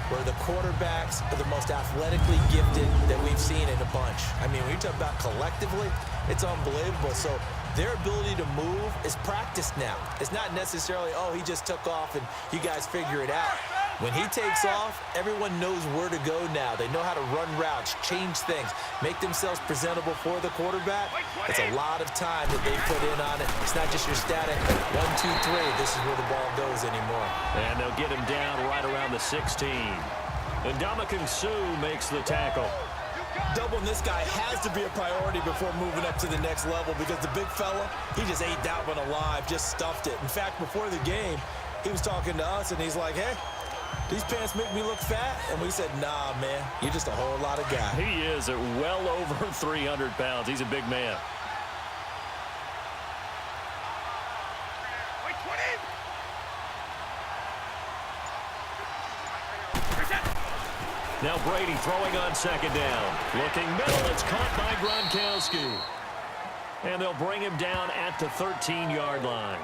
Speaker 5: where the quarterbacks are the most athletically gifted that we've seen in a bunch. I mean, when you talk about collectively, it's unbelievable. So their ability to move is practiced now. It's not necessarily, oh, he just took off and you guys figure it out. When he takes off, everyone knows where to go now. They know how to run routes, change things, make themselves presentable for the quarterback. It's a lot of time that they put in on it. It's not just your static 1, 2, 3. This is where the ball goes anymore.
Speaker 4: And they'll get him down right around the 16. And Ndamukong Suh makes the tackle.
Speaker 5: Doubling this guy has to be a priority before moving up to the next level because the big fella, he just ate that one alive, just stuffed it. In fact, before the game, he was talking to us, and he's like, hey, these pants make me look fat. And we said, nah, man, you're just a whole lot of guy.
Speaker 4: He is at well over 300 pounds. He's a big man. Now Brady throwing on second down. Looking middle, it's caught by Gronkowski. And they'll bring him down at the 13-yard line.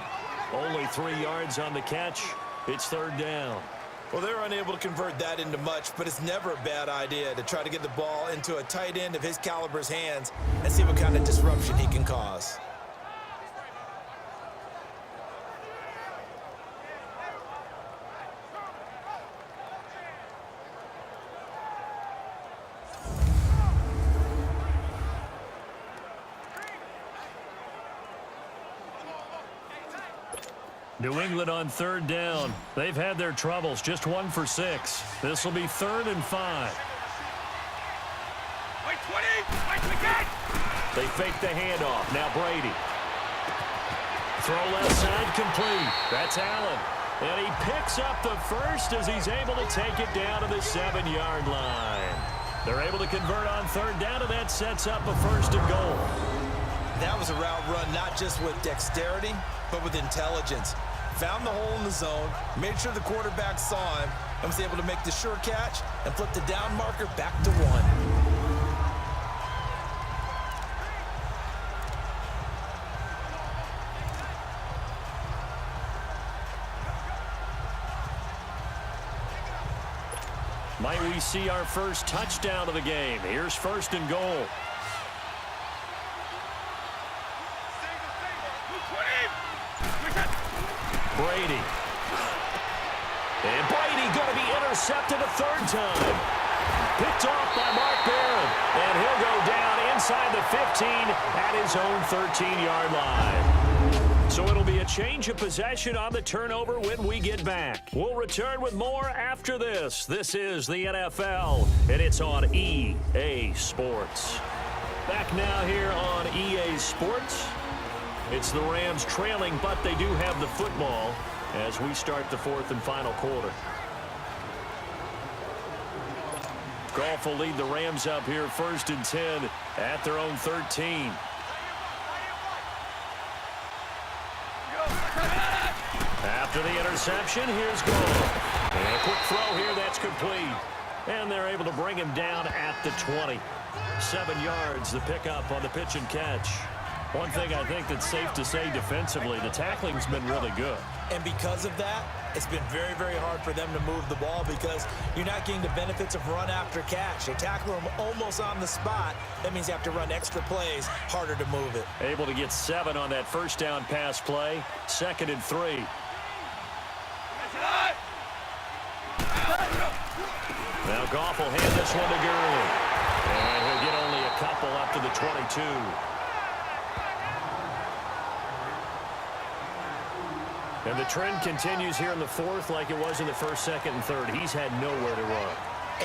Speaker 4: Only 3 yards on the catch. It's third down.
Speaker 5: Well, they're unable to convert that into much, but it's never a bad idea to try to get the ball into a tight end of his caliber's hands and see what kind of disruption he can cause.
Speaker 4: New England on third down. They've had their troubles, just 1 for 6. This will be 3rd and 5.
Speaker 6: Wait, 20! Wait, again!
Speaker 4: They fake the handoff. Now Brady. Throw left side complete. That's Allen. And he picks up the first as he's able to take it down to the 7-yard line. They're able to convert on third down, and that sets up a 1st and goal.
Speaker 5: That was a route run not just with dexterity, but with intelligence. Found the hole in the zone, made sure the quarterback saw him, and was able to make the sure catch and flip the down marker back to 1.
Speaker 4: Might we see our first touchdown of the game? Here's 1st and goal. Brady. And Brady going to be intercepted a 3rd time. Picked off by Mark Barron. And he'll go down inside the 15 at his own 13-yard line. So it'll be a change of possession on the turnover when we get back. We'll return with more after this. This is the NFL, and it's on EA Sports. Back now here on EA Sports. It's the Rams trailing, but they do have the football as we start the 4th and final quarter. Goff will lead the Rams up here 1st and 10 at their own 13. After the interception, here's Goff. And a quick throw here that's complete. And they're able to bring him down at the 20. 7 yards, the pickup on the pitch and catch. One thing I think that's safe to say defensively, the tackling's been really good.
Speaker 5: And because of that, it's been very, very hard for them to move the ball because you're not getting the benefits of run after catch. They tackle them almost on the spot. That means you have to run extra plays, harder to move it.
Speaker 4: Able to get 7 on that 1st down pass play. 2nd and 3. Now Goff will hand this one to Gurley. And he'll get only a couple up to the 22. And the trend continues here in the 4th like it was in the 1st, 2nd, and 3rd. He's had nowhere to run.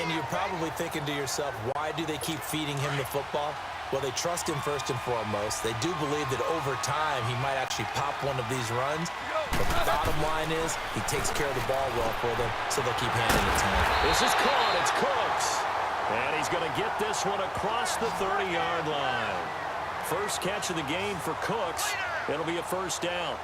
Speaker 5: And you're probably thinking to yourself, why do they keep feeding him the football? Well, they trust him first and foremost. They do believe that over time he might actually pop one of these runs. But the bottom line is he takes care of the ball well for them, so they'll keep handing it to him.
Speaker 4: This is caught. It's Cooks. And he's going to get this one across the 30-yard line. First catch of the game for Cooks. It'll be a 1st down.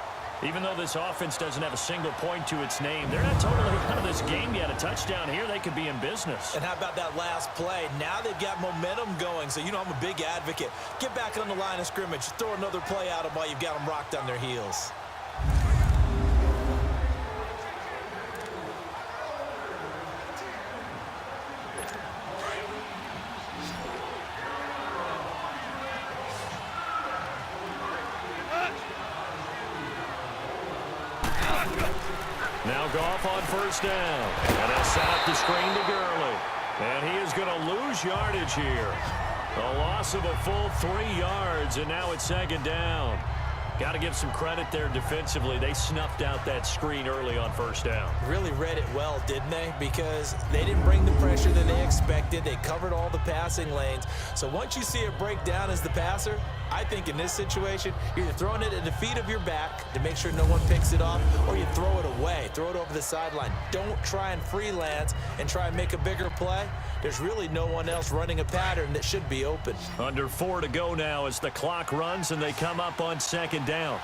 Speaker 4: Even though this offense doesn't have a single point to its name, they're not totally out of this game yet. A touchdown here, they could be in business.
Speaker 5: And how about that last play? Now they've got momentum going, so you know I'm a big advocate. Get back on the line of scrimmage. Throw another play at them while you've got them rocked on their heels.
Speaker 4: Now Goff on 1st down. And they'll set up the screen to Gurley. And he is going to lose yardage here. A loss of a full 3 yards, and now it's 2nd down. Got to give some credit there defensively. They snuffed out that screen early on 1st down.
Speaker 5: Really read it well, didn't they? Because they didn't bring the pressure that they expected. They covered all the passing lanes. So once you see it break down as the passer, I think in this situation, you're either throwing it at the feet of your back to make sure no one picks it off, or you throw it away, throw it over the sideline. Don't try and freelance and try and make a bigger play. There's really no one else running a pattern that should be open.
Speaker 4: Under 4 to go now as the clock runs and they come up on 2nd down.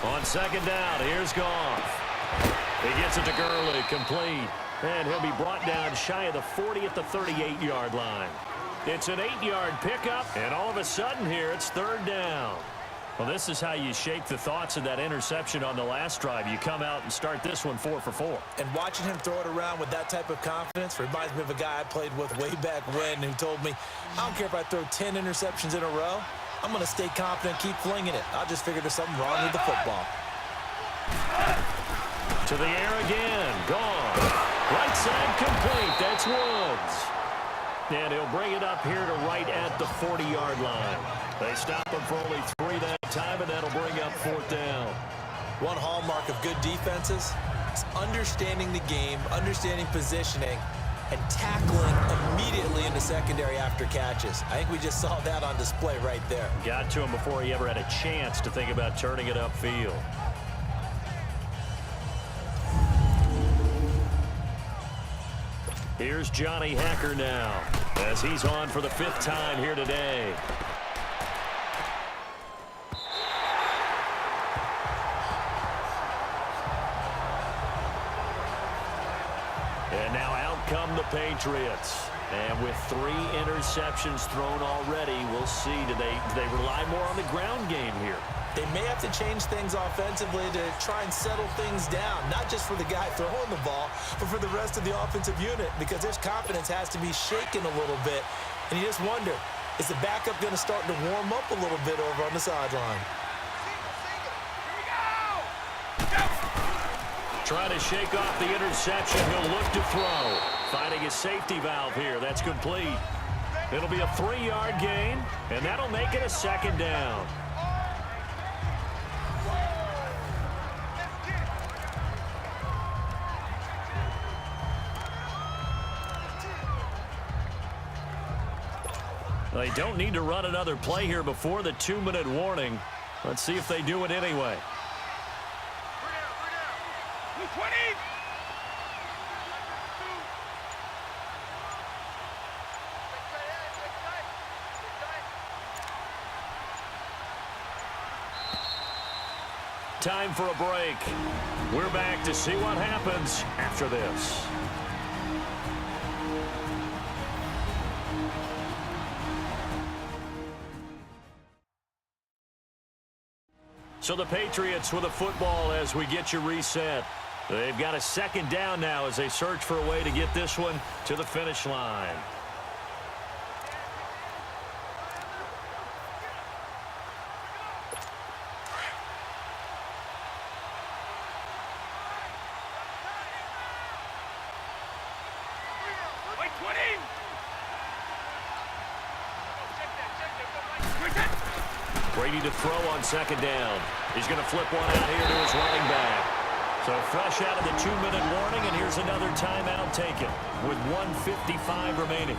Speaker 4: On 2nd down, here's Goff. He gets it to Gurley, complete. And he'll be brought down shy of the 40 at the 38-yard line. It's an 8-yard pickup, and all of a sudden here it's 3rd down. Well, this is how you shake the thoughts of that interception on the last drive. You come out and start this one 4 for 4.
Speaker 5: And watching him throw it around with that type of confidence reminds me of a guy I played with way back when who told me, I don't care if I throw 10 interceptions in a row. I'm going to stay confident, keep flinging it. I just figured there's something wrong with the football.
Speaker 4: To the air again. Gone. Right side complete. That's Woods. And he'll bring it up here to right at the 40-yard line. They stop him for only 3 that time, and that'll bring up 4th down.
Speaker 5: One hallmark of good defenses is understanding the game, understanding positioning, and tackling immediately in the secondary after catches. I think we just saw that on display right there.
Speaker 4: Got to him before he ever had a chance to think about turning it upfield. Here's Johnny Hacker now, as he's on for the 5th time here today. And now out come the Patriots. And with 3 interceptions thrown already, we'll see. Do they rely more on the ground game here?
Speaker 5: They may have to change things offensively to try and settle things down, not just for the guy throwing the ball, but for the rest of the offensive unit, because their confidence has to be shaken a little bit. And you just wonder, is the backup going to start to warm up a little bit over on the sideline?
Speaker 4: Trying to shake off the interception. He'll look to throw. Finding his safety valve here. That's complete. It'll be a 3-yard gain, and that'll make it a 2nd down. They don't need to run another play here before the 2-minute warning. Let's see if they do it anyway. Time for a break. We're back to see what happens after this. So the Patriots with a football as we get you reset. They've got a 2nd down now as they search for a way to get this one to the finish line. Brady to throw on 2nd down. He's going to flip one out here to his running back. So fresh out of the 2-minute warning, and here's another timeout taken with 1:55 remaining.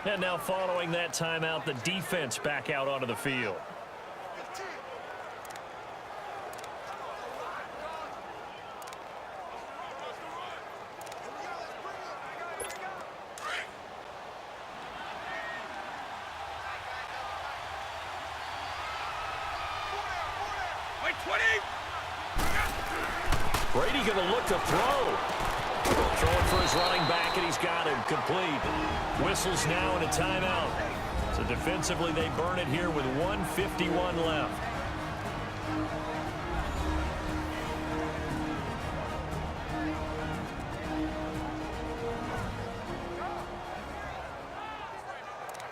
Speaker 4: And now following that timeout, the defense back out onto the field. Brady going to look to throw. Throwing for his running back, and he's got him complete. Whistles now in a timeout. So defensively, they burn it here with 1:51 left.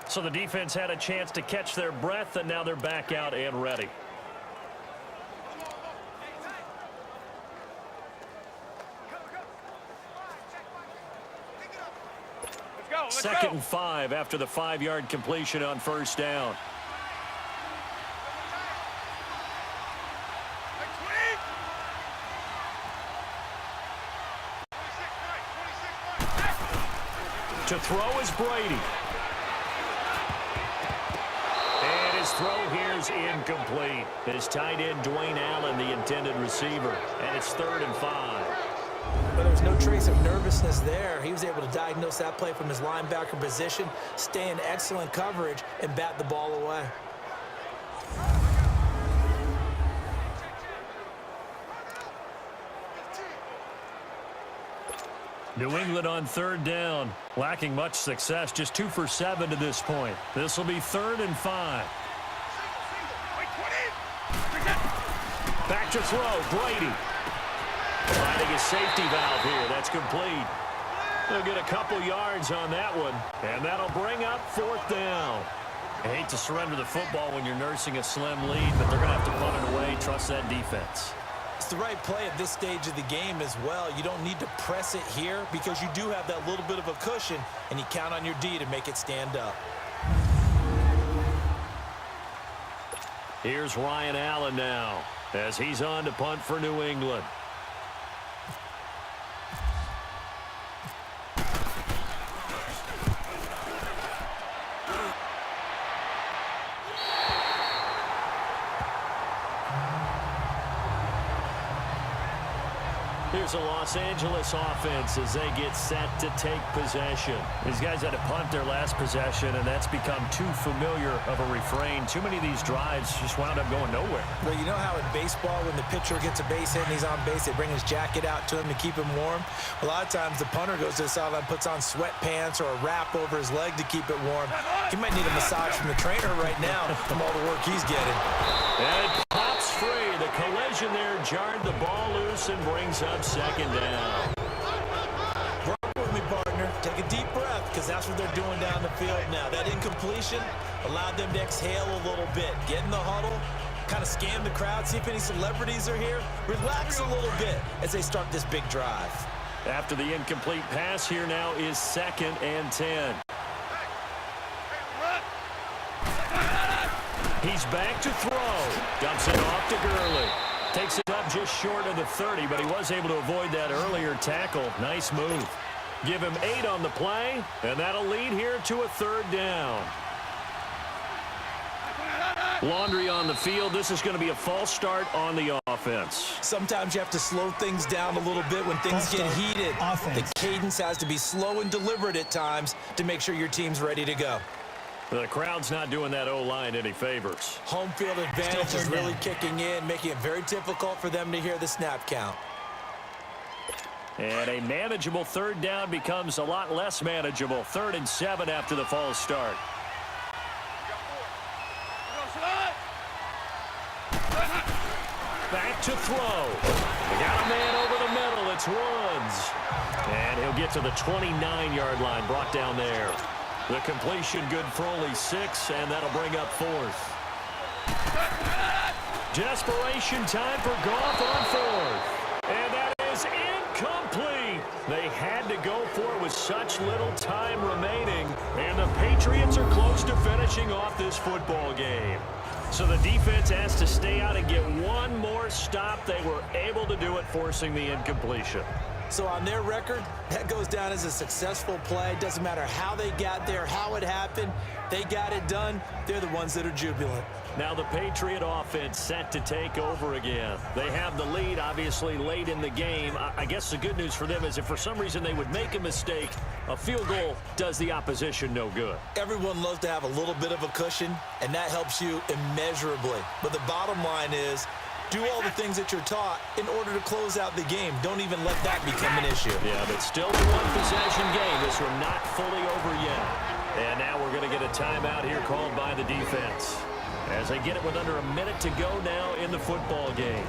Speaker 4: So the defense had a chance to catch their breath, and now they're back out and ready. Second and 5 after the 5-yard completion on 1st down. To throw is Brady. And his throw here is incomplete. His tight end, Dwayne Allen, the intended receiver. And it's 3rd and 5.
Speaker 5: But there was no trace of nervousness there. He was able to diagnose that play from his linebacker position, stay in excellent coverage, and bat the ball away.
Speaker 4: New England on third down. Lacking much success, just 2 for 7 to this point. This will be 3rd and 5. Back to throw, Brady. Finding a safety valve here. That's complete. They'll get a couple yards on that one, and that'll bring up 4th down. I hate to surrender the football when you're nursing a slim lead, but they're going to have to punt it away, trust that defense.
Speaker 5: It's the right play at this stage of the game as well. You don't need to press it here because you do have that little bit of a cushion, and you count on your D to make it stand up.
Speaker 4: Here's Ryan Allen now as he's on to punt for New England. Here's a Los Angeles offense as they get set to take possession. These guys had to punt their last possession, and that's become too familiar of a refrain. Too many of these drives just wound up going nowhere.
Speaker 5: Well, you know how in baseball when the pitcher gets a base hit and he's on base, they bring his jacket out to him to keep him warm? A lot of times the punter goes to the sideline, puts on sweatpants or a wrap over his leg to keep it warm. He might need a massage from the trainer right now from all the work he's getting.
Speaker 4: And it pops free. The collision there jarred the ball loose and brings up 2nd down.
Speaker 5: Work with me, partner. Take a deep breath because that's what they're doing down the field now. That incompletion allowed them to exhale a little bit. Get in the huddle, kind of scan the crowd, see if any celebrities are here. Relax a little bit as they start this big drive.
Speaker 4: After the incomplete pass, here now is 2nd and 10. He's back to throw. Dumps it off to Gurley. Takes it up just short of the 30, but he was able to avoid that earlier tackle. Nice move. Give him 8 on the play, and that'll lead here to a 3rd down. Laundry on the field. This is going to be a false start on the offense.
Speaker 5: Sometimes you have to slow things down a little bit when things get heated. The cadence has to be slow and deliberate at times to make sure your team's ready to go.
Speaker 4: The crowd's not doing that O-line any favors.
Speaker 5: Home field advantage is really kicking in, making it very difficult for them to hear the snap count.
Speaker 4: And a manageable 3rd down becomes a lot less manageable. 3rd and 7 after the false start. Back to throw. They got a man over the middle. It's Woods. And he'll get to the 29-yard line, brought down there. The completion good for only 6, and that'll bring up 4th. Desperation time for Goff on 4th. And that is incomplete. They had to go for it with such little time remaining, and the Patriots are close to finishing off this football game. So the defense has to stay out and get one more stop. They were able to do it, forcing the incompletion.
Speaker 5: So on their record, that goes down as a successful play. Doesn't matter how they got there, how it happened. They got it done. They're the ones that are jubilant.
Speaker 4: Now the Patriot offense set to take over again. They have the lead, obviously, late in the game. I guess the good news for them is if for some reason they would make a mistake, a field goal does the opposition no good.
Speaker 5: Everyone loves to have a little bit of a cushion, and that helps you immeasurably. But the bottom line is, do all the things that you're taught in order to close out the game. Don't even let that become an issue.
Speaker 4: Yeah, but still a one-possession game. This one not fully over yet. And now we're going to get a timeout here called by the defense as they get it with under a minute to go now in the football game.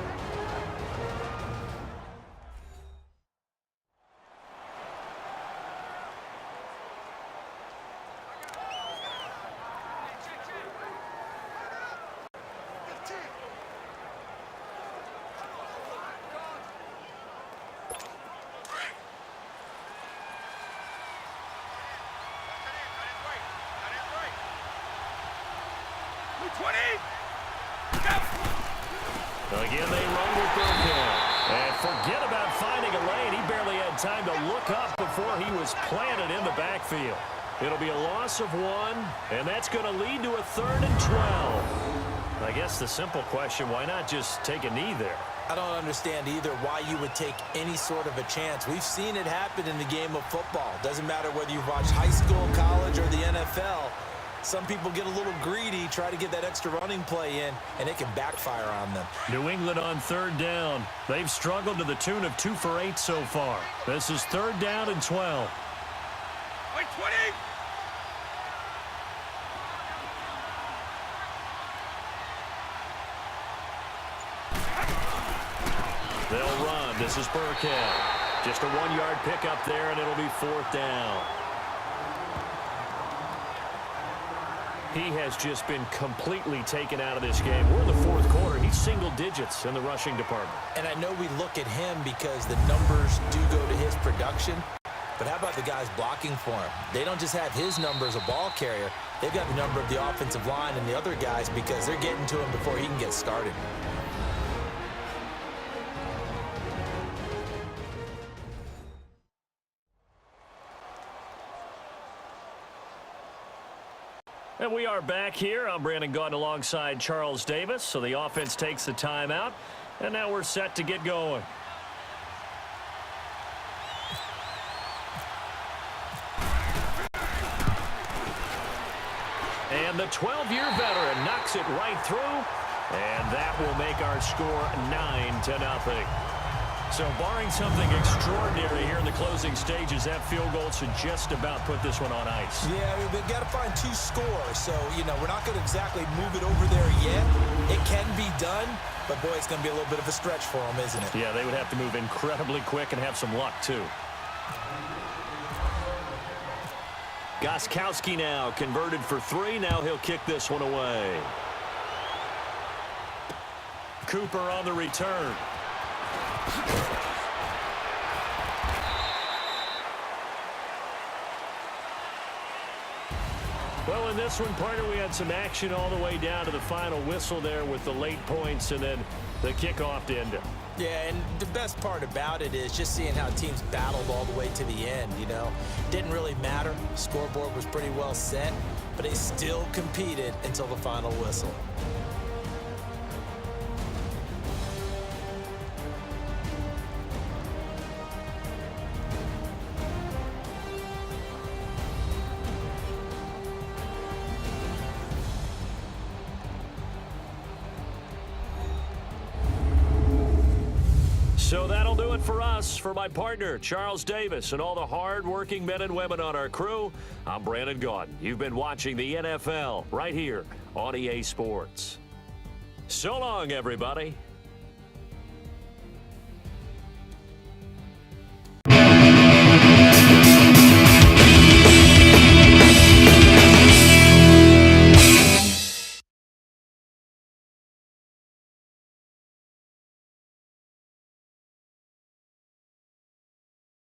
Speaker 4: Again, they run with Burkhead. And forget about finding a lane. He barely had time to look up before he was planted in the backfield. It'll be a loss of 1, and that's going to lead to a 3rd and 12. I guess the simple question, why not just take a knee there?
Speaker 5: I don't understand either why you would take any sort of a chance. We've seen it happen in the game of football. Doesn't matter whether you've watched high school, college, or the NFL. Some people get a little greedy, try to get that extra running play in, and it can backfire on them.
Speaker 4: New England on third down. They've struggled to the tune of 2 for 8 so far. This is 3rd down and 12.
Speaker 6: Wait, 20!
Speaker 4: They'll run. This is Burkhead. Just a 1-yard pickup there, and it'll be 4th down. He has just been completely taken out of this game. We're in the 4th quarter. He's single digits in the rushing department.
Speaker 5: And I know we look at him because the numbers do go to his production. But how about the guys blocking for him? They don't just have his number as a ball carrier. They've got the number of the offensive line and the other guys because they're getting to him before he can get started.
Speaker 4: And we are back here. I'm Brandon Gaudin alongside Charles Davis. So the offense takes the timeout, and now we're set to get going. And the 12-year veteran knocks it right through, and that will make our score 9-0. So barring something extraordinary here in the closing stages, that field goal should just about put this one on ice.
Speaker 5: Yeah, they've got to find 2 scores. So, we're not going to exactly move it over there yet. It can be done, but, boy, it's going to be a little bit of a stretch for them, isn't it?
Speaker 4: Yeah, they would have to move incredibly quick and have some luck, too. Gostkowski now converted for 3. Now he'll kick this one away. Cooper on the return. Well, in this one, partner, we had some action all the way down to the final whistle there with the late points and then the kickoff to end it.
Speaker 5: Yeah, and the best part about it is just seeing how teams battled all the way to the end, Didn't really matter. Scoreboard was pretty well set, but they still competed until the final whistle.
Speaker 4: So that'll do it for us. For my partner, Charles Davis, and all the hard-working men and women on our crew, I'm Brandon Gaudin. You've been watching the NFL right here on EA Sports. So long, everybody.